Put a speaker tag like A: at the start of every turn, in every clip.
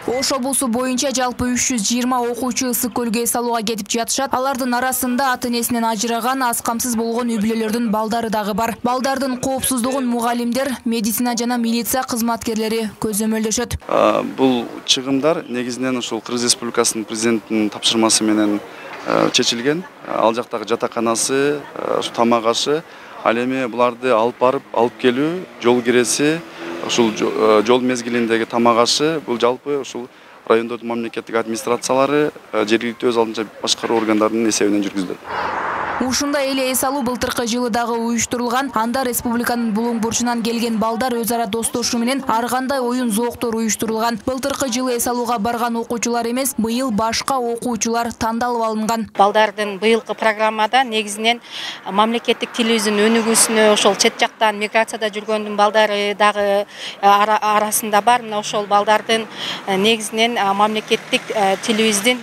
A: Ош облусу боюнча жалпы 320 окуучу ысык көлгө эс алууга кетип жатышат. Алардын арасында ата-энесинен ажыраган, аз камсыз болгон үй-бүлөлөрдүн балдары дагы бар. Балдардын коопсуздугун мугалимдер, медицина жана милиция кызматкерлери көзөмөлдөшөт.
B: Бул чыгымдар негизинен ушул Кыргыз Республикасынын президентинин тапшырмасы менен чечилген. Ал жактагы жатаканасы, тамак ашы, ал эми буларды алып барып, алып келүү, жол киреси, ушул жол мезгилиндеги тамак ашы, бул жалпы ушул райондордун мамлекеттик администрациялары, жергиликтүү өз алдынча башкаруу органдарынын эсебинен жүргүзүлөт.
A: Ушундай эле эс алуу былтыркы жылы дагы уюштурулган. Анда республиканын булуң бурчунан келген балдар өз ара достошуу менен ар кандай оюн зооктор уюштурулган. Былтыркы жылы эс алууга барган окуучулар эмес, быйыл башка окуучулар тандалып алынган.
C: Балдардын быйылкы программада негизинен мамлекеттик тилибиздин өнүгүүсүнө, ошол чет жактан миграцияда жүргөндүн балдары дагы арасында бар. Мына ошол балдардын негизинен мамлекеттик тилибиздин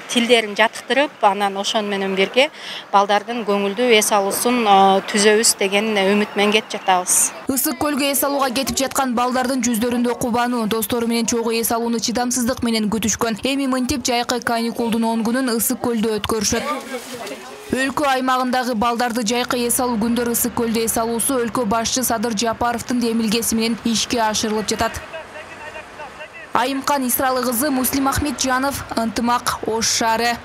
C: тилдерин жаттырып, анан ошону менен бирге балдардын көңүлдүү эс алуусун түзөбүз деген үмүт менен кетип жатабыз.
A: Ысык көлгө эс алууга кетип жаткан балдардын жүздөрүндө кубануу, достору менен чогуу эс алууну чыдамсыздык менен күтүшкөн. Эми мынтип жайкы каникулдун 10 күнүн ысык көлдө өткөрүшөт. Өлкө аймагындагы балдарды жайкы эс алуу күндөр ысык көлдө эс алуусу өлкө башчы Садыр Жапаровдун демилгеси менен ишке ашырылып жатат. Айымкан Исралы кызы, Муслим Ахметжанов, Ынтымак, Ош шаары.